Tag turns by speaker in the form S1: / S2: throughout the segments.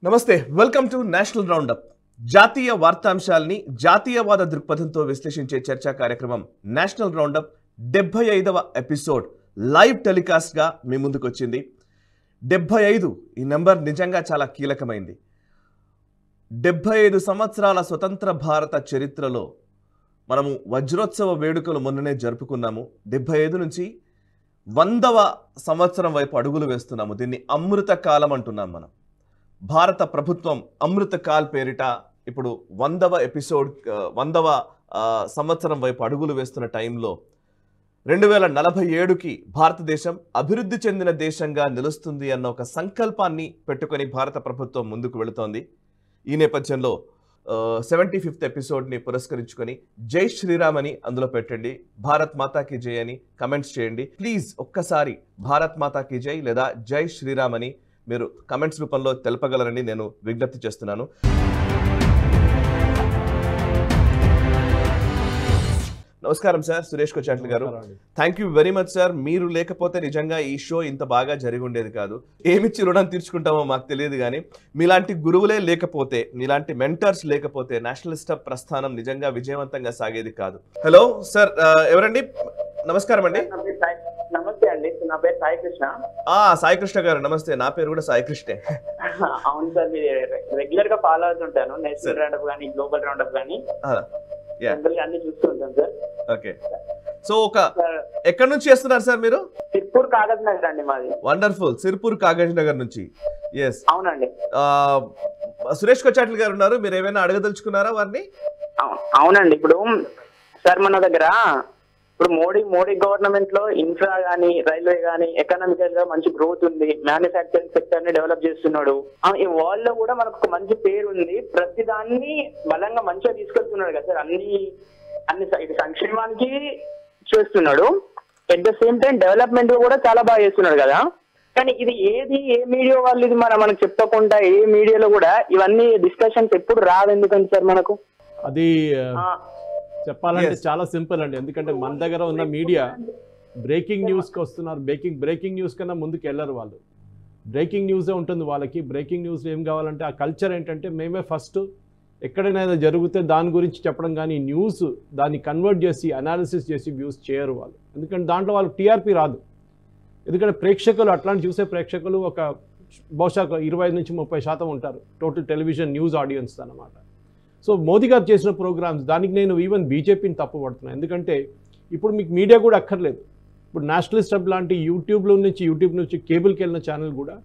S1: నమస్తే welcome to national round up జాతీయ వార్తాంశాలని జాతీయవాద దృక్పథంతో విశ్లేషించే చర్చా కార్యక్రమం నేషనల్ రౌండప్ 75వ ఎపిసోడ్ లైవ్ టెలికాస్ట్ గా మీ ముందుకు వచ్చింది 75 ఈ నంబర్ నిజంగా చాలా కీలకమైంది 75 సంవత్సరాల స్వతంత్ర భారత చరిత్రలో మనము వజ్రోత్సవ వేడుకలు మొన్ననే జరుపుకున్నాము 75 నుంచి 100వ సంవత్సరం వైపు అడుగులు వేస్తున్నాము దీన్ని అమృత కాలం అంటున్నాం మనం భారత ప్రభుత్వం అమృత కాల్ పేరిట ఇప్పుడు 100వ ఎపిసోడ్ 100వ సంవత్సరం వైపు అడుగులు వేస్తున్న టైంలో 2047కి భారతదేశం అభివృద్ధి చెందిన దేశంగా నిలుస్తుంది అన్న ఒక సంకల్పాన్ని పెట్టుకొని భారత ప్రభుత్వం ముందుకు వెళుతోంది ఈ నేపథ్యంలో 75th ఎపిసోడ్ని పురస్కరించుకొని జై శ్రీరామ్ అని అందులో పెట్టండి భారత్ మాతాకి జై అని కమెంట్స్ చేయండి ప్లీజ్ ఒక్కసారి భారత్ మాతాకి జై లేదా జై శ్రీరామ్ అని మీరు కమెంట్స్ రూపంలో తెలపగలరని నేను విజ్ఞప్తి చేస్తున్నాను నమస్కారం సార్ సురేష్ కొచాట్ల గారు thank you very much sir మీరు లేకపోతే నిజంగా ఈ షో ఇంత బాగా జరిగి ఉండేది కాదు ఏమిచ్చి రుణం తీర్చుకుంటామో మాకు తెలియదు కానీ మీలాంటి గురువులే లేకపోతే మీలాంటి మెంటర్స్ లేకపోతే నేషనలిస్ట్ ప్రస్థానం నిజంగా విజయవంతంగా సాగేది కాదు హలో సార్ ఎవరండి నమస్కారం అండి
S2: నమస్తే అండి నా పేరు సాయి కృష్ణ
S1: సాయి కృష్ణ గారు నమస్తే నా పేరు కూడా సాయి కృష్ణే
S2: అవును సార్ మీరు రెగ్యులర్ గా ఫాలో అవుతుంటాను నేషనల్ రౌండప్ కానీ గ్లోబల్ రౌండప్ కానీ అన్ని చూస్తూ ఉంటాను సార్
S1: ఓకే సో ఒక ఎక్కడి నుంచి చేస్తున్నారు సార్ మీరు
S2: సిర్పూర్ కాగజ్ నగర్ అండి మాది
S1: వండర్ఫుల్ సిర్పూర్ కాగజ్ నగర్ నుంచి ఎస్
S2: అవునండి
S1: సురేష్ కొచాట్ల గారు ఉన్నారు మీరు ఏమైనా అడగదలుచుకున్నారా వారిని
S2: అవునండి ఇప్పుడు సార్ మన దగ్గర ఇప్పుడు మోడీ గవర్నమెంట్ లో ఇన్ఫ్రా గానీ రైల్వే గానీ ఎకనామికల్ గా మంచి గ్రోత్ ఉంది మ్యానుఫ్యాక్చరింగ్ సెక్టర్ ని డెవలప్ చేస్తున్నాడు ఈ వరల్డ్ లో కూడా మనకు ఒక మంచి పేరు ఉంది ప్రతి దాన్ని బలంగా మంచిగా తీసుకెళ్తున్నాడు కదా సార్ అన్ని సంక్షేమానికి చేస్తున్నాడు at the same time development కూడా చాలా బాగా చేస్తున్నాడు కదా కానీ ఇది ఏ మీడియా వాళ్ళు ఇది మనకు చెప్పకుండా ఏ మీడియాలో కూడా ఇవన్నీ డిస్కషన్స్ ఎప్పుడు రాదు ఎందుకని సార్ మనకు
S3: అది చెప్పాలంటే చాలా సింపుల్ అండి ఎందుకంటే మన దగ్గర ఉన్న మీడియా బ్రేకింగ్ న్యూస్కి వస్తున్నారు బ్రేకింగ్ న్యూస్ కన్నా ముందుకు వెళ్ళరు వాళ్ళు బ్రేకింగ్ న్యూసే ఉంటుంది వాళ్ళకి బ్రేకింగ్ న్యూస్ ఏం కావాలంటే ఆ కల్చర్ ఏంటంటే మేమే ఫస్ట్ ఎక్కడైనా జరిగితే దాని గురించి చెప్పడం కానీ న్యూస్ దాన్ని కన్వర్ట్ చేసి అనాలిసిస్ చేసి వ్యూస్ చేయరు వాళ్ళు ఎందుకంటే దాంట్లో వాళ్ళకి టీఆర్పీ రాదు ఎందుకంటే ప్రేక్షకులు అట్లాంటి చూసే ప్రేక్షకులు ఒక బహుశా 25 నుంచి 30% ఉంటారు టోటల్ టెలివిజన్ న్యూస్ ఆడియన్స్ అన్నమాట సో మోదీ గారు చేసిన ప్రోగ్రామ్స్ దానికి నేను ఈవెన్ బీజేపీని తప్పుపడుతున్నాను ఎందుకంటే ఇప్పుడు మీకు మీడియా కూడా అక్కర్లేదు ఇప్పుడు నేషనలిస్ట్ హబ్ లాంటి యూట్యూబ్ నుంచి కేబుల్కి వెళ్ళిన ఛానల్ కూడా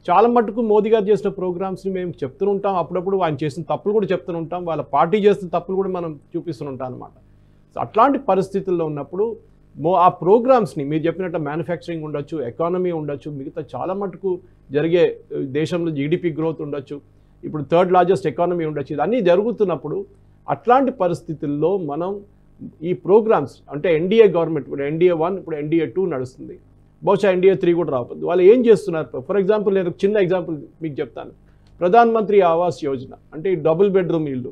S3: చాలా మటుకు మోదీ గారు చేసిన ప్రోగ్రామ్స్ని మేము చెప్తుంటాం అప్పుడప్పుడు ఆయన చేసిన తప్పులు కూడా చెప్తుంటాం వాళ్ళ పార్టీ చేసిన తప్పులు కూడా మనం చూపిస్తుంటాం అనమాట సో అట్లాంటి పరిస్థితుల్లో ఉన్నప్పుడు ఆ ప్రోగ్రామ్స్ని మీరు చెప్పినట్టు మ్యానుఫ్యాక్చరింగ్ ఉండొచ్చు ఎకానమీ ఉండొచ్చు మిగతా చాలా మటుకు జరిగే దేశంలో జీడిపి గ్రోత్ ఉండొచ్చు ఇప్పుడు 3rd లార్జెస్ట్ ఎకానమీ ఉండొచ్చు ఇదన్నీ జరుగుతున్నప్పుడు అట్లాంటి పరిస్థితుల్లో మనం ఈ ప్రోగ్రామ్స్ అంటే ఎన్డీఏ గవర్నమెంట్ ఇప్పుడు NDA 1 ఇప్పుడు NDA 2 నడుస్తుంది బహుశా NDA 3 కూడా రావద్దు వాళ్ళు ఏం చేస్తున్నారు ఫర్ ఎగ్జాంపుల్ నేను చిన్న ఎగ్జాంపుల్ మీకు చెప్తాను ప్రధాన్ మంత్రి ఆవాస్ యోజన అంటే ఈ డబుల్ బెడ్రూమ్ ఇల్లు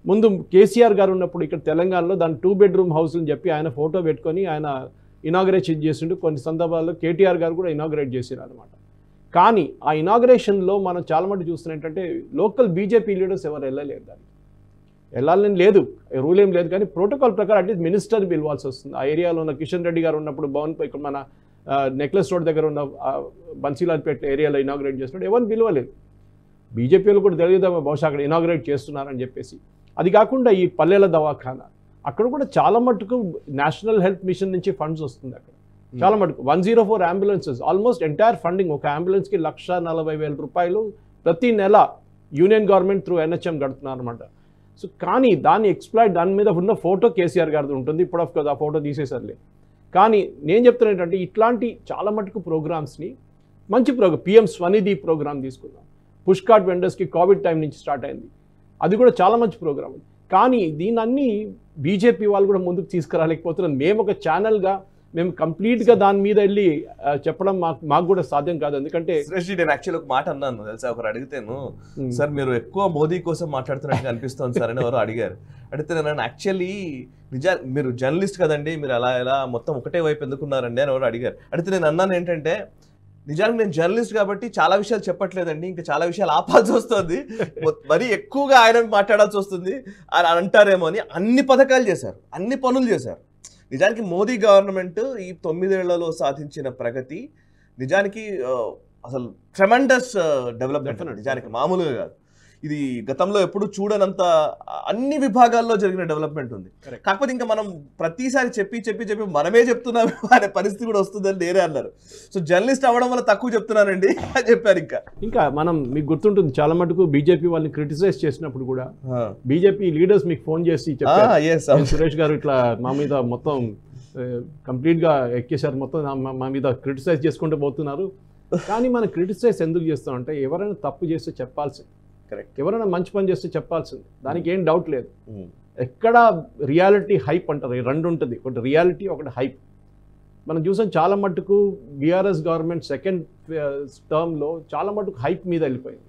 S3: ముందు కేసీఆర్ గారు ఉన్నప్పుడు ఇక్కడ తెలంగాణలో దాని 2 బెడ్రూమ్ హౌస్ అని చెప్పి ఆయన ఫోటో పెట్టుకొని ఆయన ఇనాగరేషన్ చేసిండు కొన్ని సందర్భాల్లో కేటీఆర్ గారు కూడా ఇనాగరేట్ చేశారు అనమాట కానీ ఆ ఇనాగరేషన్లో మనం చాలా మటు చూస్తున్నాం ఏంటంటే లోకల్ బీజేపీ లీడర్స్ ఎవరు వెళ్ళలేదు దానికి వెళ్ళాలని లేదు రూల్ ఏం లేదు కానీ ప్రోటోకాల్ ప్రకారం అట్లీస్ట్ మినిస్టర్ పిలవాల్సి వస్తుంది ఆ ఏరియాలో ఉన్న కిషన్ రెడ్డి గారు ఉన్నప్పుడు భవన్ ఇక్కడ మన నెక్లెస్ రోడ్ దగ్గర ఉన్న బన్సీలాల్పేట ఏరియాలో ఇనాగరేట్ చేస్తున్నాడు ఎవరిని పిలవలేదు బీజేపీలో కూడా తెలియదు బహుశా అక్కడ ఇనాగరేట్ చేస్తున్నారని చెప్పేసి అది కాకుండా ఈ పల్లెల దవాఖానా అక్కడ కూడా చాలా మటుకు నేషనల్ హెల్త్ మిషన్ నుంచి ఫండ్స్ వస్తుంది అక్కడ చాలా మటుకు 104 అంబులెన్సెస్ ఆల్మోస్ట్ ఎంటైర్ ఫండింగ్ ఒక అంబులెన్స్కి 1,40,000 రూపాయలు ప్రతి నెల యూనియన్ గవర్నమెంట్ త్రూ NHM కడుతున్నారు అనమాట సో కానీ దాన్ని ఎక్స్ప్లాయిట్ దాని మీద ఉన్న ఫోటో కేసీఆర్ గారిది ఉంటుంది ఇప్పుడు ఆఫ్ ఆ ఫోటో తీసేసరిలే కానీ నేను చెప్తున్నా ఏంటంటే ఇట్లాంటి చాలా మటుకు ప్రోగ్రామ్స్ని మంచి PM స్వనిధి ప్రోగ్రామ్ తీసుకుందాం పుష్ కార్డ్ వెండర్స్కి కోవిడ్ టైం నుంచి స్టార్ట్ అయింది అది కూడా చాలా మంచి ప్రోగ్రామ్ కానీ దీన్ని బీజేపీ వాళ్ళు కూడా ముందుకు తీసుకురాలేకపోతున్నారు మేము ఒక ఛానల్గా మేము కంప్లీట్గా దాని మీద వెళ్ళి చెప్పడం మాకు కూడా సాధ్యం కాదు ఎందుకంటే
S1: నేను యాక్చువల్లీ ఒక మాట అన్నాను తెలుసా ఒకరు అడిగితేను సార్ మీరు ఎక్కువ మోదీ కోసం మాట్లాడుతున్నట్టుగా అనిపిస్తుంది సార్ అని ఎవరు అడిగారు అడిగితే నేను యాక్చువల్లీ మీరు జర్నలిస్ట్ కదండి మీరు అలా ఎలా మొత్తం ఒకటే వైపు ఎందుకున్నారండి అని ఎవరు అడిగారు అడిగితే నేను అన్నాను ఏంటంటే నిజానికి నేను జర్నలిస్ట్ కాబట్టి చాలా విషయాలు చెప్పట్లేదండి, ఇంకా చాలా విషయాలు ఆపాల్సి వస్తుంది, మరీ ఎక్కువగా ఆయన మాట్లాడాల్సి వస్తుంది అని అంటారేమో అని అన్ని పథకాలు చేశారు, అన్ని పనులు చేశారు. నిజానికి మోదీ గవర్నమెంట్ ఈ 9 ఏళ్లలో సాధించిన ప్రగతి నిజానికి అసలు ట్రెమెండస్ డెవలప్మెంట్, నిజానికి మామూలుగా కాదు. ఇది గతంలో ఎప్పుడు చూడనంత అన్ని విభాగాల్లో జరిగిన డెవలప్మెంట్ ఉంది. కాకపోతే ఇంకా మనం ప్రతిసారి చెప్పి మనమే చెప్తున్నాం అనే పరిస్థితి కూడా వస్తుందని నేనే అన్నారు. సో జర్నలిస్ట్ అవ్వడం వల్ల తక్కువ చెప్తున్నానండి అని చెప్పారు. ఇంకా
S3: మనం మీకు గుర్తుంటుంది చాలా మటుకు బీజేపీ వాళ్ళని క్రిటిసైజ్ చేసినప్పుడు కూడా బీజేపీ లీడర్స్ మీకు ఫోన్ చేసి చెప్పారు, సురేష్ గారు ఇట్లా మా మీద మొత్తం కంప్లీట్ గా ఎక్కేశారు, మొత్తం మా మీద క్రిటిసైజ్ చేసుకుంటూ పోతున్నారు. కానీ మనం క్రిటిసైజ్ ఎందుకు చేస్తాం అంటే ఎవరైనా తప్పు చేస్తే చెప్పాల్సింది, ఎవరైనా మంచి పని చేస్తే చెప్పాల్సింది, దానికి ఏం డౌట్ లేదు. ఎక్కడ రియాలిటీ హైప్ అంటారు, రెండు ఉంటుంది, ఒకటి రియాలిటీ ఒకటి హైప్. మనం చూసాం చాలా మట్టుకు బీఆర్ఎస్ గవర్నమెంట్ సెకండ్ టర్మ్లో చాలా మట్టుకు హైప్ మీద వెళ్ళిపోయింది.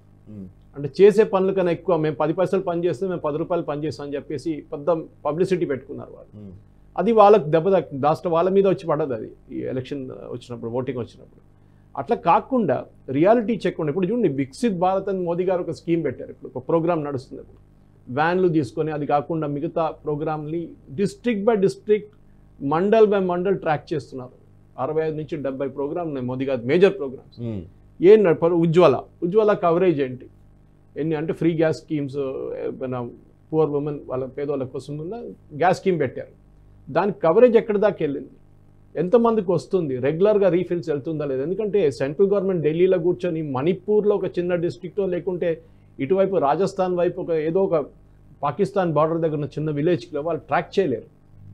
S3: అంటే చేసే పనుల కన్నా ఎక్కువ మేము 10 పైసలు పని చేస్తే మేము 10 రూపాయలు పని చేస్తాం అని చెప్పేసి పెద్ద పబ్లిసిటీ పెట్టుకున్నారు వాళ్ళు. అది వాళ్ళకి దెబ్బ లాస్ట్ వాళ్ళ మీద వచ్చి పడదు అది, ఈ ఎలక్షన్ వచ్చినప్పుడు, ఓటింగ్ వచ్చినప్పుడు. అట్లా కాకుండా రియాలిటీ చెక్ ఉండే. ఇప్పుడు చూడండి, వికసిత్ భారత్ అని మోదీ గారు ఒక స్కీమ్ పెట్టారు. ఇప్పుడు ఒక ప్రోగ్రామ్ నడుస్తుంది. ఇప్పుడు వ్యాన్లు తీసుకొని, అది కాకుండా మిగతా ప్రోగ్రామ్ని district by district, mandal by mandal track చేస్తున్నారు. 65 నుంచి 70 ప్రోగ్రామ్ ఉన్నాయి మోదీ గారు, మేజర్ ప్రోగ్రామ్స్. ఏం నడపారు? ఉజ్వల కవరేజ్ ఏంటి, ఎన్ని అంటే free gas schemes, poor women వాళ్ళ పేదవాళ్ళ కోసం ఉన్న గ్యాస్ స్కీమ్ పెట్టారు. దాని కవరేజ్ ఎక్కడి దాకా వెళ్ళింది, ఎంతమందికి వస్తుంది, రెగ్యులర్గా రీఫిల్స్ వెళ్తుందా లేదు. ఎందుకంటే సెంట్రల్ గవర్నమెంట్ ఢిల్లీలో కూర్చొని మణిపూర్లో ఒక చిన్న డిస్ట్రిక్టో, లేకుంటే ఇటువైపు రాజస్థాన్ వైపు ఏదో ఒక పాకిస్తాన్ బార్డర్ దగ్గర ఉన్న చిన్న విలేజ్లో వాళ్ళు ట్రాక్ చేయలేరు.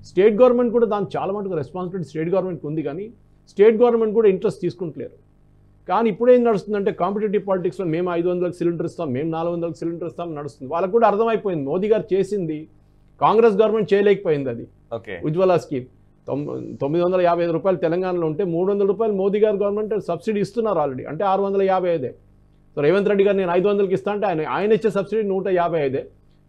S3: స్టేట్ గవర్నమెంట్ కూడా దానికి చాలా మటుకు రెస్పాన్సిబిలిటీ స్టేట్ గవర్నమెంట్కి ఉంది, కానీ స్టేట్ గవర్నమెంట్ కూడా ఇంట్రెస్ట్ తీసుకుంటలేరు. కానీ ఇప్పుడు ఏం నడుస్తుందంటే కాంపిటేటివ్ పాలిటిక్స్లో మేము 500కి సిలిండర్ ఇస్తాం, మేము 400కి సిలిండర్ ఇస్తాం నడుస్తుంది. వాళ్ళకు కూడా అర్థమైపోయింది మోదీ గారు చేసింది కాంగ్రెస్ గవర్నమెంట్ చేయలేకపోయింది. అది ఉజ్వల స్కీమ్ 955 రూపాయలు తెలంగాణలో ఉంటే 300 రూపాయలు మోదీ గారు గవర్నమెంట్ సబ్సిడీ ఇస్తున్నారు ఆల్రెడీ, అంటే 655. సో రేవంత్ రెడ్డి గారు నేను 500కి ఇస్తా అంటే ఆయన ఇచ్చే సబ్సిడీ 155,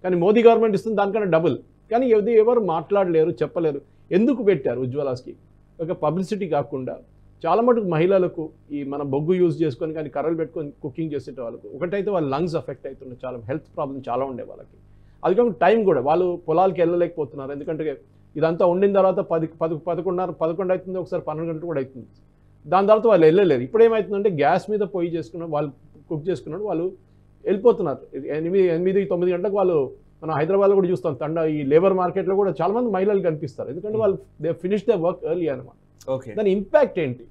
S3: కానీ మోదీ గవర్నమెంట్ ఇస్తుంది దానికన్నా డబుల్. కానీ ఎవరు మాట్లాడలేరు, చెప్పలేరు. ఎందుకు పెట్టారు ఉజ్వల స్కీమ్? ఒక పబ్లిసిటీ కాకుండా చాలా మటుకు మహిళలకు ఈ మన బొగ్గు యూజ్ చేసుకొని కానీ కర్రలు పెట్టుకొని కుకింగ్ చేసే వాళ్ళకు ఒకటైతే వాళ్ళ లంగ్స్ ఎఫెక్ట్ అవుతున్నాయి, చాలా హెల్త్ ప్రాబ్లమ్ చాలా ఉండే వాళ్ళకి. అది కాకుండా టైం కూడా వాళ్ళు పొలాలకి వెళ్ళలేకపోతున్నారు. ఎందుకంటే ఇదంతా ఉండిన తర్వాత 11 అవుతుంది, ఒకసారి 12 గంటలు కూడా అవుతుంది. దాని తర్వాత వాళ్ళు వెళ్ళలేరు. ఇప్పుడు ఏమవుతుందంటే గ్యాస్ మీద పొయ్యి చేసుకున్నారు, వాళ్ళు కుక్ చేసుకున్నాడు, వాళ్ళు వెళ్ళిపోతున్నారు. 8-9 గంటలకు వాళ్ళు, మనం హైదరాబాద్లో కూడా చూస్తాం, ఈ లేబర్ మార్కెట్లో కూడా చాలా మంది మహిళలు కనిపిస్తారు. ఎందుకంటే వాళ్ళు they finish the work early అనమాట. దాని ఇంపాక్ట్ ఏంటి?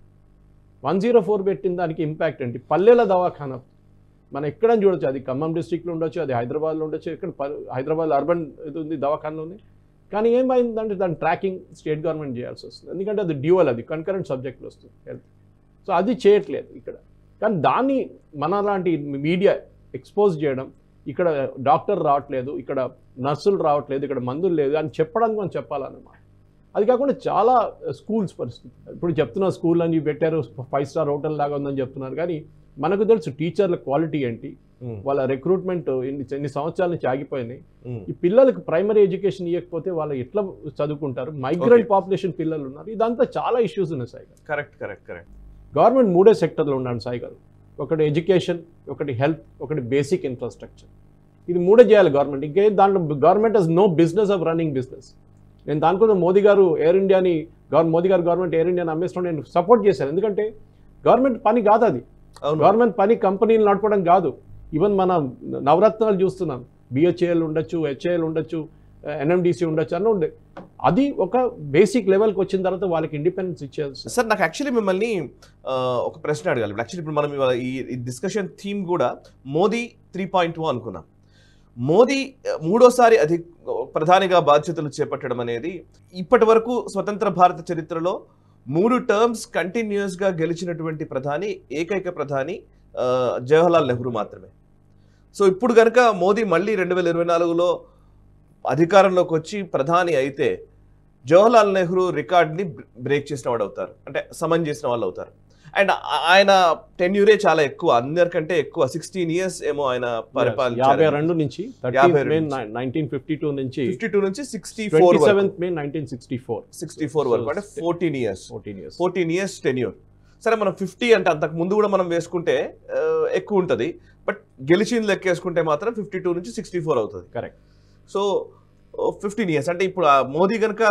S3: 104 పెట్టిన దానికి ఇంపాక్ట్ ఏంటి? పల్లెల దవాఖానా మనం ఎక్కడ చూడొచ్చు, అది ఖమ్మం డిస్ట్రిక్ట్లో ఉండొచ్చు, అది హైదరాబాద్లో ఉండొచ్చు, ఇక్కడ హైదరాబాద్ అర్బన్ ఇది ఉంది, దవాఖానా ఉంది. కానీ ఏమైందంటే దాని ట్రాకింగ్ స్టేట్ గవర్నమెంట్ చేయాల్సి వస్తుంది, ఎందుకంటే అది డ్యూవల్, అది కన్కరెంట్ సబ్జెక్ట్లో వస్తుంది హెల్త్. సో అది చేయట్లేదు ఇక్కడ. కానీ దాన్ని మన లాంటి మీడియా ఎక్స్పోజ్ చేయడం, ఇక్కడ డాక్టర్ రావట్లేదు, ఇక్కడ నర్సులు రావట్లేదు, ఇక్కడ మందులు లేదు అని చెప్పడానికి మనం చెప్పాలన్నమాట. అది కాకుండా చాలా స్కూల్స్ పరిస్థితి, ఇప్పుడు చెప్తున్న స్కూల్ అని పెట్టారు, 5 స్టార్ హోటల్ లాగా ఉందని చెప్తున్నారు. కానీ మనకు తెలుసు టీచర్ల క్వాలిటీ ఏంటి, వాళ్ళ రిక్రూట్మెంట్ ఎన్ని సంవత్సరాల నుంచి ఆగిపోయినాయి. ఈ పిల్లలకు ప్రైమరీ ఎడ్యుకేషన్ ఇవ్వకపోతే వాళ్ళు ఎట్లా చదువుకుంటారు? మైగ్రెంట్ పాపులేషన్ పిల్లలు ఉన్నారు. ఇదంతా చాలా ఇష్యూస్ ఉన్నాయి సాయి గారు.
S1: కరెక్ట్.
S3: గవర్నమెంట్ 3 సెక్టర్లో ఉండాలి సాయి గారు. ఒకటి ఎడ్యుకేషన్, ఒకటి హెల్త్, ఒకటి బేసిక్ ఇన్ఫ్రాస్ట్రక్చర్. ఇది 3 చేయాలి గవర్నమెంట్. ఇంకే దాంట్లో government has no business of running business. నేను దానికోసం మోదీ గారు ఎయిర్ ఇండియాని, మోదీ గారు గవర్నమెంట్ ఎయిర్ ఇండియాని అమ్మేస్తాం నేను సపోర్ట్ చేశాను. ఎందుకంటే గవర్నమెంట్ పని కాదు అది, గవర్నమెంట్ పని కంపెనీలు నడపడం కాదు. ఈవెన్ మన నవరత్నాలు చూస్తున్నాం, బిహెచ్ఏఎల్ ఉండొచ్చు, హెచ్ఏఎల్ ఉండొచ్చు, ఎన్ఎండిసి ఉండొచ్చు అన్న ఉండే. అది ఒక బేసిక్ లెవెల్కి వచ్చిన తర్వాత వాళ్ళకి ఇండిపెండెన్స్ ఇచ్చేది.
S1: సార్ నాకు యాక్చువల్లీ మిమ్మల్ని ఒక ప్రశ్న అడగాలి. యాక్చువల్లీ ఇప్పుడు మనం ఈ డిస్కషన్ థీమ్ కూడా మోదీ 3.0 అనుకున్నాం. మోదీ 3వసారి ప్రధానిగా బాధ్యతలు చేపట్టడం అనేది ఇప్పటి వరకు స్వతంత్ర భారత చరిత్రలో 3 టర్మ్స్ కంటిన్యూస్గా గెలిచినటువంటి ఏకైక ప్రధాని జవహర్లాల్ నెహ్రూ మాత్రమే. సో ఇప్పుడు కనుక మోదీ మళ్ళీ 2024లో అధికారంలోకి వచ్చి ప్రధాని అయితే జవహర్లాల్ నెహ్రూ రికార్డ్ని బ్రేక్ చేసిన వాడు అవుతారు, అంటే సమన్ చేసిన వాళ్ళు అవుతారు. అండ్ ఆయన టెన్యూరే చాలా ఎక్కువ, అందరికంటే ఎక్కువ 16 years ఏమో ఆయన పరిపాలించారు.
S3: 52 నుంచి 1952 నుంచి
S1: 52 నుంచి 64
S3: May 1964
S1: వరకు, అంటే 14 years టెన్యూర్. సరే మనం 50 అంటే అంతకు ముందు కూడా మనం వేసుకుంటే ఎక్కువ ఉంటుంది, బట్ గెలిచింది లెక్కేసుకుంటే మాత్రం 52 నుంచి 64 అవుతుంది.
S3: కరెక్ట్.
S1: సో 15 years అంటే ఇప్పుడు మోదీ కనుక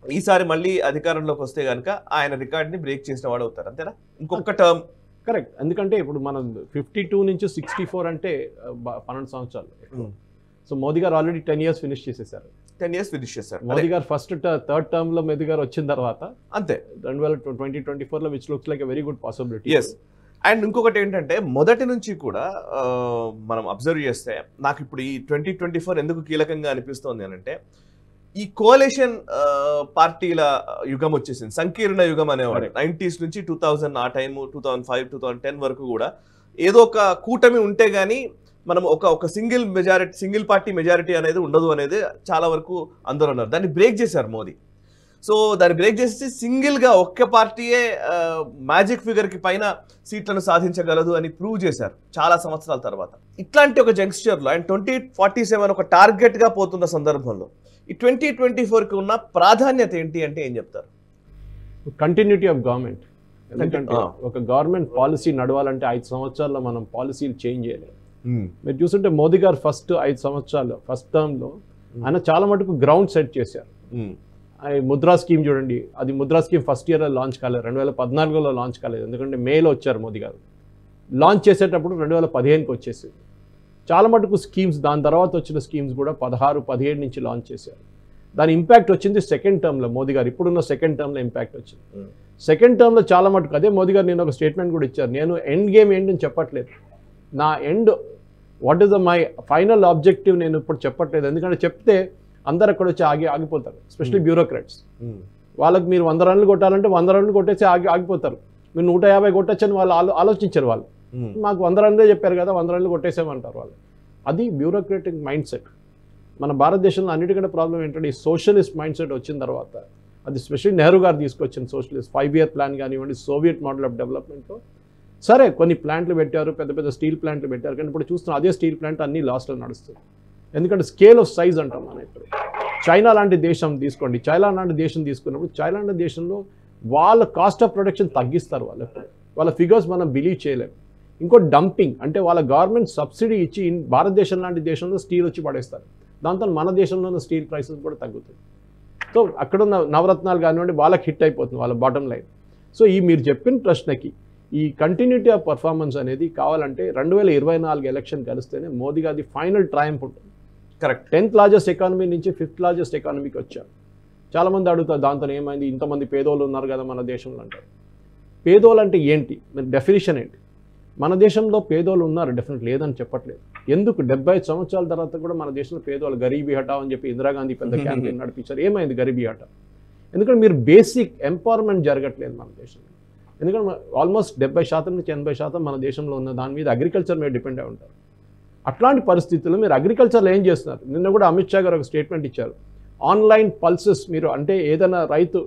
S1: ఈసారి మళ్ళీ అధికారంలోకి వస్తే కనుక ఆయన రికార్డ్ని బ్రేక్ చేసిన వాడు అవుతారు, అంతేనా? ఇంకొక టర్మ్.
S3: కరెక్ట్. ఎందుకంటే ఇప్పుడు మనం 52 నుంచి 64 అంటే 12 సంవత్సరాలు. సో మోదీ గారు ఆల్రెడీ 10 years ఫినిష్ చేసేసారు.
S1: 10 years ఫినిష్ చేశారు.
S3: మోదీ గారు ఫస్ట్ థర్డ్ టర్మ్ లో మోదీ గారు వచ్చిన తర్వాత
S1: అంతే
S3: 2024 లో which looks like a very good possibility.
S1: Yes. And ఇంకొకటి ఏంటంటే మొదటి నుంచి కూడా మనం అబ్జర్వ్ చేస్తే నాకు ఇప్పుడు ఈ 2024 ఎందుకు కీలకంగా అనిపిస్తోంది అని అంటే, ఈ కోalition పార్టీల యుగం వచ్చేసింది, సంకీర్ణ యుగం అనేవాడు. 90s నుంచి 2000 ఆ టైము 2005 2010 వరకు కూడా ఏదో ఒక కూటమి ఉంటే గానీ మనం ఒక సింగిల్ పార్టీ మెజారిటీ అనేది ఉండదు అనేది చాలా వరకు అందరూ అన్నారు. దాన్ని బ్రేక్ చేశారు మోదీ. సో దాన్ని బ్రేక్ చేసి సింగిల్గా ఒక్క పార్టీయే మ్యాజిక్ ఫిగర్కి పైన సీట్లను సాధించగలదు అని ప్రూవ్ చేశారు చాలా సంవత్సరాల తర్వాత. ఇట్లాంటి ఒక జంక్షర్లో అండ్ 2047 ఒక టార్గెట్గా పోతున్న సందర్భంలో ఈ 2024కి ఉన్న ప్రాధాన్యత ఏంటి అంటే ఏం చెప్తారు?
S3: Continuity of government. ఎందుకంటే ఒక గవర్నమెంట్ పాలసీ నడవాలంటే 5 సంవత్సరాల్లో మనం పాలసీలు చేంజ్ చేయలేము. మీరు చూస్తుంటే మోదీ గారు ఫస్ట్ 5 సంవత్సరాలు ఫస్ట్ టర్మ్లో ఆయన చాలా మటుకు గ్రౌండ్ సెట్ చేశారు. ముద్రా స్కీమ్ చూడండి, అది ముద్రా స్కీమ్ ఫస్ట్ ఇయర్లో లాంచ్ కాలేదు, 2014లో లాంచ్ కాలేదు. ఎందుకంటే మేలో వచ్చారు మోదీ గారు. లాంచ్ చేసేటప్పుడు 2015కి వచ్చేసింది. చాలా మటుకు స్కీమ్స్, దాని తర్వాత వచ్చిన స్కీమ్స్ కూడా 16, 17 నుంచి లాంచ్ చేశారు. దాని ఇంపాక్ట్ వచ్చింది సెకండ్ టర్మ్లో మోదీ గారు. ఇప్పుడున్న సెకండ్ టర్మ్లో ఇంపాక్ట్ వచ్చింది. సెకండ్ టర్మ్లో చాలా మటుకు అదే మోదీ గారు నేను ఒక స్టేట్మెంట్ కూడా ఇచ్చారు, నేను ఎండ్ గేమ్ ఏంటని చెప్పట్లేదు, నా end what is my final objective నేను ఇప్పుడు చెప్పట్లేదు. ఎందుకంటే చెప్తే అందరు అక్కడ వచ్చి ఆగిపోతారు, ఎస్పెషల్లీ బ్యూరోక్రాట్స్. వాళ్ళకి మీరు 100 రన్లు కొట్టాలంటే 100 రన్లు కొట్టేసి ఆగిపోతారు. మీరు 150 కొట్టచ్చని వాళ్ళు ఆలోచించారు. వాళ్ళు మాకు 100 రన్లే చెప్పారు కదా, 100 రన్లు కొట్టేసామంటారు వాళ్ళు. అది బ్యూరోక్రాటిక్ మైండ్ సెట్. మన భారతదేశంలో అన్నిటికంటే ప్రాబ్లం ఏంటంటే ఈ సోషలిస్ట్ మైండ్ సెట్ వచ్చిన తర్వాత, అది స్పెషల్లీ నెహ్రూ గారు తీసుకొచ్చిన సోషలిస్ట్ 5-year ప్లాన్ కానివ్వండి, సోవియట్ మోడల్ ఆఫ్ డెవలప్మెంట్లో సరే కొన్ని ప్లాంట్లు పెట్టారు, పెద్ద పెద్ద స్టీల్ ప్లాంట్లు పెట్టారు. కానీ ఇప్పుడు చూస్తున్నాం అదే స్టీల్ ప్లాంట్ అన్ని లాస్ట్లో నడుస్తుంది. ఎందుకంటే స్కేల్ ఆఫ్ సైజ్ అంటాం మనం. ఇప్పుడు చైనా లాంటి దేశం తీసుకోండి, చైనా లాంటి దేశం తీసుకున్నప్పుడు చైనా లాంటి దేశంలో వాళ్ళ కాస్ట్ ఆఫ్ ప్రొడక్షన్ తగ్గిస్తారు వాళ్ళు. వాళ్ళ ఫిగర్స్ మనం బిలీవ్ చేయలేము. ఇంకో డంపింగ్ అంటే వాళ్ళ గవర్నమెంట్ సబ్సిడీ ఇచ్చి భారతదేశం లాంటి దేశంలో స్టీల్ వచ్చి పడేస్తారు. దాంతో మన దేశంలోని స్టీల్ ప్రైసెస్ కూడా తగ్గుతాయి. సో అక్కడున్న నవరత్నాలు కానివ్వండి వాళ్ళకి హిట్ అయిపోతుంది వాళ్ళ బాటమ్ లైన్. సో ఈ మీరు చెప్పిన ప్రశ్నకి ఈ కంటిన్యూటీ ఆఫ్ పర్ఫార్మెన్స్ అనేది కావాలంటే 2024 ఎలక్షన్ కలిస్తేనే మోదీ గారి ఫైనల్ ట్రయంఫ్ ఉంటుంది.
S1: కరెక్ట్.
S3: 10th లార్జెస్ట్ ఎకానమీ నుంచి 5th లార్జెస్ట్ ఎకానమీకి వచ్చారు. చాలామంది అడుగుతారు దాంతో ఏమైంది, ఇంతమంది పేదోళ్ళు ఉన్నారు కదా మన దేశంలో అంటారు. పేదోళ్ళు అంటే ఏంటి, డెఫినేషన్ ఏంటి? మన దేశంలో పేదోళ్ళు ఉన్నారు, డెఫినెట్ లేదని చెప్పట్లేదు. ఎందుకు 75 సంవత్సరాల తర్వాత కూడా మన దేశంలో పేదోళ్ళు గరీబీ హఠావ్ అని చెప్పి ఇందిరాగాంధీ పెద్ద క్యాంపెయిన్ నడిపించారు. ఏమైంది గరీబీ హఠావ్? ఎందుకంటే మీరు బేసిక్ ఎంపవర్మెంట్ జరగట్లేదు మన దేశంలో. ఎందుకంటే ఆల్మోస్ట్ 70% నుంచి 80% మన దేశంలో ఉన్న దాని మీద అగ్రికల్చర్ మీద డిపెండ్ అయి ఉంటారు. అట్లాంటి పరిస్థితుల్లో మీరు అగ్రికల్చర్లో ఏం చేస్తున్నారు? నిన్న కూడా అమిత్ షా గారు ఒక స్టేట్మెంట్ ఇచ్చారు, ఆన్లైన్ పల్సెస్. మీరు అంటే ఏదైనా రైతు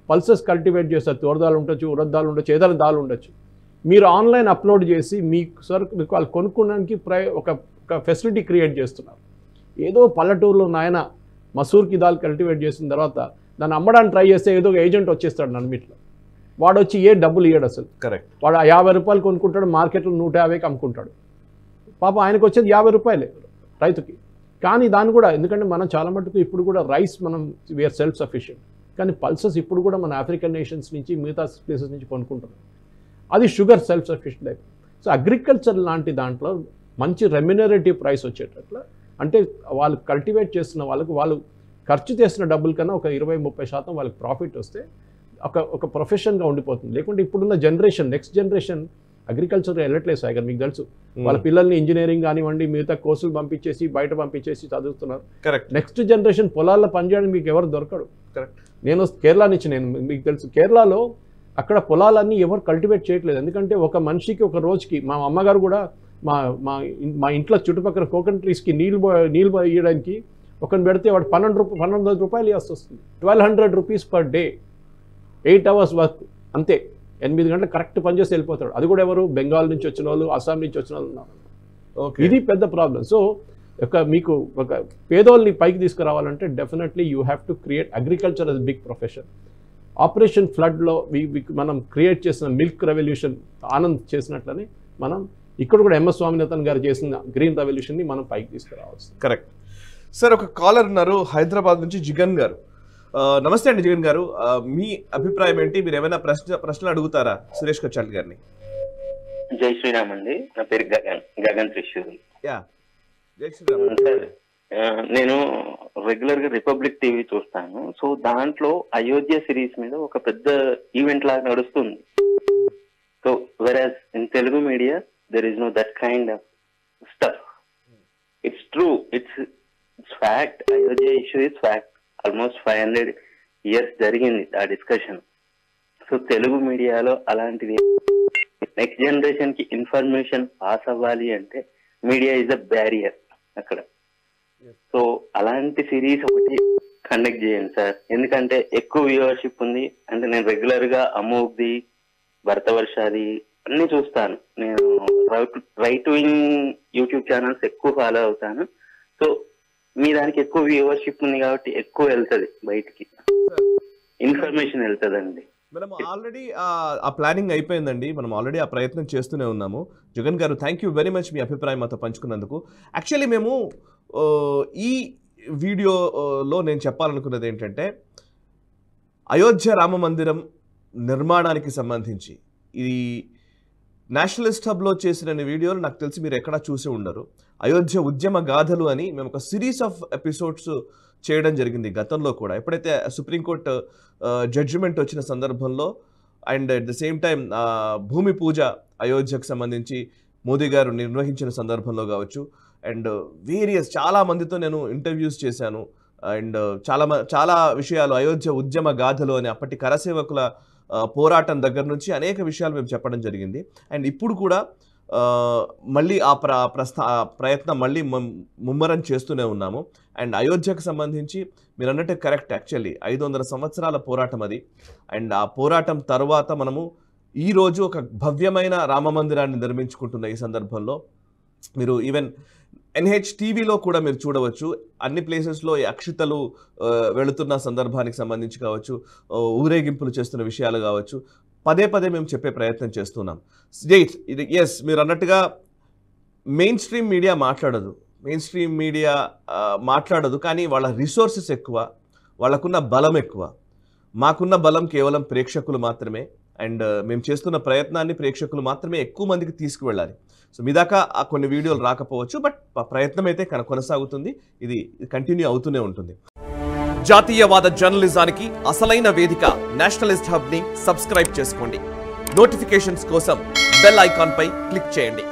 S3: పల్సెస్ కల్టివేట్ చేస్తారు, తోరదాలు ఉండొచ్చు, ఉరద్దాలు ఉండొచ్చు, ఏదైనా దాలు ఉండొచ్చు. మీరు ఆన్లైన్ అప్లోడ్ చేసి మీకు సరుకు వాళ్ళు కొనుక్కోవడానికి ఒక ఫెసిలిటీ క్రియేట్ చేస్తున్నారు. ఏదో పల్లెటూరులో నాయన మసూర్కి దాల్ కల్టివేట్ చేసిన తర్వాత దాన్ని అమ్మడానికి ట్రై చేస్తే ఏదో ఒక ఏజెంట్ వచ్చేస్తాడు నన్మిట్లో. వాడు వచ్చి డబ్బులు ఇయ్యాడు అసలు. కరెక్ట్. వాడు 50 రూపాయలు కొనుక్కుంటాడు, మార్కెట్లో 150కి అమ్ముకుంటాడు. పాపం ఆయనకు వచ్చేది 50 రూపాయలే రైతుకి. కానీ దాన్ని కూడా ఎందుకంటే మనం చాలా మటుకు ఇప్పుడు కూడా రైస్ మనం వీఆర్ సెల్ఫ్ సఫిషియెంట్. కానీ పల్సెస్ ఇప్పుడు కూడా మన ఆఫ్రికన్ నేషన్స్ నుంచి మిగతా ప్లేసెస్ నుంచి కొనుక్కుంటున్నాం. అది షుగర్ సెల్ఫ్ సఫిషియెంట్ అయిపోయింది. సో అగ్రికల్చర్ లాంటి దాంట్లో మంచి రెమ్యునరేటివ్ ప్రైస్ వచ్చేటట్ల, అంటే వాళ్ళు కల్టివేట్ చేస్తున్న వాళ్ళకు వాళ్ళు ఖర్చు చేస్తున్న డబ్బుల కన్నా ఒక 20-30% వాళ్ళకి ప్రాఫిట్ వస్తే ఒక ప్రొఫెషన్గా ఉండిపోతుంది. లేకుంటే ఇప్పుడున్న జనరేషన్, నెక్స్ట్ జనరేషన్ అగ్రికల్చర్ వెళ్ళట్లేదు సాగర్, మీకు తెలుసు. వాళ్ళ పిల్లల్ని ఇంజనీరింగ్ కానివ్వండి మిగతా కోర్సులు పంపించేసి బయట పంపించేసి చదువుతున్నారు. కరెక్ట్. నెక్స్ట్ జనరేషన్ పొలాల్లో పనిచేయడానికి మీకు ఎవరు దొరకడు. కరెక్ట్. నేను కేరళ నుంచి, మీకు తెలుసు కేరళలో అక్కడ పొలాలన్నీ ఎవరు కల్టివేట్ చేయట్లేదు. ఎందుకంటే ఒక మనిషికి ఒక రోజుకి, మా అమ్మగారు కూడా మా ఇంట్లో చుట్టుపక్కల కోకోనట్ ట్రీస్కి నీళ్ళు ఇవ్వడానికి ఒకరిని పెడితే వాడు 1200 రూపాయలు ఇవ్వాల్సి వస్తుంది. 1200 rupees per day, 8 hours work అంతే. 8 గంటలు కరెక్ట్ పనిచేసి వెళ్ళిపోతాడు. అది కూడా ఎవరు? బెంగాల్ నుంచి వచ్చిన వాళ్ళు, అస్సాం నుంచి వచ్చిన వాళ్ళు ఉన్నారు. ఇది పెద్ద ప్రాబ్లం. సో మీకు పేదోళ్ళని పైకి తీసుకురావాలంటే definitely you have to create agriculture as big profession. Operation ఫ్లడ్లో మనం క్రియేట్ చేసిన మిల్క్ రెవల్యూషన్ ఆనంద్ చేసినట్లని మనం ఇక్కడ కూడా ఎంఎస్ స్వామినాథన్ గారు చేసిన గ్రీన్ రెవల్యూషన్ని మనం పైకి తీసుకురావచ్చు.
S1: Correct sir. ఒక కాలర్ ఉన్నారు హైదరాబాద్ నుంచి, జిగన్ గారు. నమస్తే అండి జిగన్ గారు, మీ అభిప్రాయం ఏంటి? మీరు ఏమైనా ప్రశ్నలు అడుగుతారా సురేష్ కొచ్చాల్ గారిని?
S4: జై శ్రీరామ్ అండి, నా పేరు గగన్ త్రిశూరి.
S1: జై శ్రీరామ్
S4: సార్. నేను రెగ్యులర్ గా రిపబ్లిక్ టీవీ చూస్తాను. సో దాంట్లో అయోధ్య సిరీస్ మీద ఒక పెద్ద ఈవెంట్ లాగా నడుస్తుంది. So whereas in Telugu media there is know that kind of stuff. It's true, it's fact. Ayodhya issue is fact. Almost 500 years జరిగింది ఆ డిస్కషన్. సో తెలుగు మీడియాలో అలాంటిది నెక్స్ట్ జనరేషన్ కి ఇన్ఫర్మేషన్ పాస్ అవ్వాలి అంటే మీడియా ఇస్ ద బ్యారియర్ అక్కడ. సో అలాంటి series ఒకటి కండక్ట్ చేయండి సార్, ఎందుకంటే ఎక్కువ వ్యూవర్షిప్ ఉంది. అంటే నేను రెగ్యులర్ గా అమోఘ్ది, భరతవర్షాది అన్ని చూస్తాను. నేను రైట్ వింగ్ యూట్యూబ్ ఛానల్స్ ఎక్కువ ఫాలో అవుతాను. సో మీ దానికి ఎక్కువ వ్యూవర్షిప్ ఉంది కాబట్టి ఎక్కువ వెళ్తుంది బయటికి, ఇన్ఫర్మేషన్ వెళ్తుందండి.
S1: మనం ఆల్రెడీ ఆ ప్లానింగ్ అయిపోయిందండి. మనం ఆల్రెడీ ఆ ప్రయత్నం చేస్తూనే ఉన్నాము. జగన్ గారు, థ్యాంక్ యూ వెరీ మచ్ మీ అభిప్రాయం మాతో పంచుకున్నందుకు. యాక్చువల్లీ మేము ఈ వీడియోలో నేను చెప్పాలనుకున్నది ఏంటంటే, అయోధ్య రామ మందిరం నిర్మాణానికి సంబంధించి ఈ నేషనలిస్ట్ హబ్లో చేసిన వీడియోలు నాకు తెలిసి మీరు ఎక్కడా చూసి ఉండరు. అయోధ్య ఉద్యమ గాథలు అని మేము ఒక సిరీస్ ఆఫ్ ఎపిసోడ్స్ చేయడం జరిగింది గతంలో కూడా. ఎప్పుడైతే సుప్రీంకోర్టు జడ్జిమెంట్ వచ్చిన సందర్భంలో and at the same time భూమి పూజ అయోధ్యకు సంబంధించి మోదీ గారు నిర్వహించిన సందర్భంలో కావచ్చు, అండ్ వేరియస్ చాలా మందితో నేను ఇంటర్వ్యూస్ చేశాను. అండ్ చాలా విషయాలు అయోధ్య ఉద్యమ గాథలు అని అప్పటి కరసేవకుల పోరాటం దగ్గర నుంచి అనేక విషయాలు మేము చెప్పడం జరిగింది. అండ్ ఇప్పుడు కూడా మళ్ళీ ఆ ప్రయత్నం మళ్ళీ ముమ్మరం చేస్తూనే ఉన్నాము. అండ్ అయోధ్యకు సంబంధించి మీరు అన్నట్టు కరెక్ట్, యాక్చువల్లీ 500 సంవత్సరాల పోరాటం అది. అండ్ ఆ పోరాటం తర్వాత మనము ఈరోజు ఒక భవ్యమైన రామ మందిరాన్ని నిర్మించుకుంటున్న ఈ సందర్భంలో మీరు ఈవెన్ NH టీవీలో కూడా మీరు చూడవచ్చు. అన్ని ప్లేసెస్లో అక్షితలు వెళుతున్న సందర్భానికి సంబంధించి కావచ్చు, ఊరేగింపులు చేస్తున్న విషయాలు కావచ్చు, పదే పదే మేము చెప్పే ప్రయత్నం చేస్తున్నాం. ఇది ఎస్ మీరు అన్నట్టుగా మెయిన్ స్ట్రీమ్ మీడియా మాట్లాడదు, కానీ వాళ్ళ రిసోర్సెస్ ఎక్కువ, వాళ్ళకున్న బలం ఎక్కువ. మాకున్న బలం కేవలం ప్రేక్షకులు మాత్రమే. అండ్ మేము చేస్తున్న ప్రయత్నాన్ని ప్రేక్షకులు మాత్రమే ఎక్కువ మందికి తీసుకువెళ్ళాలి. సో మీ దాకా కొన్ని వీడియోలు రాకపోవచ్చు, బట్ ప్రయత్నం అయితే కొనసాగుతుంది. ఇది కంటిన్యూ అవుతూనే ఉంటుంది. జాతీయవాద జర్నలిజానికి అసలైన వేదిక నేషనలిస్ట్ హబ్ ని సబ్స్క్రైబ్ చేసుకోండి. నోటిఫికేషన్స్ కోసం బెల్ ఐకాన్ పై క్లిక్ చేయండి.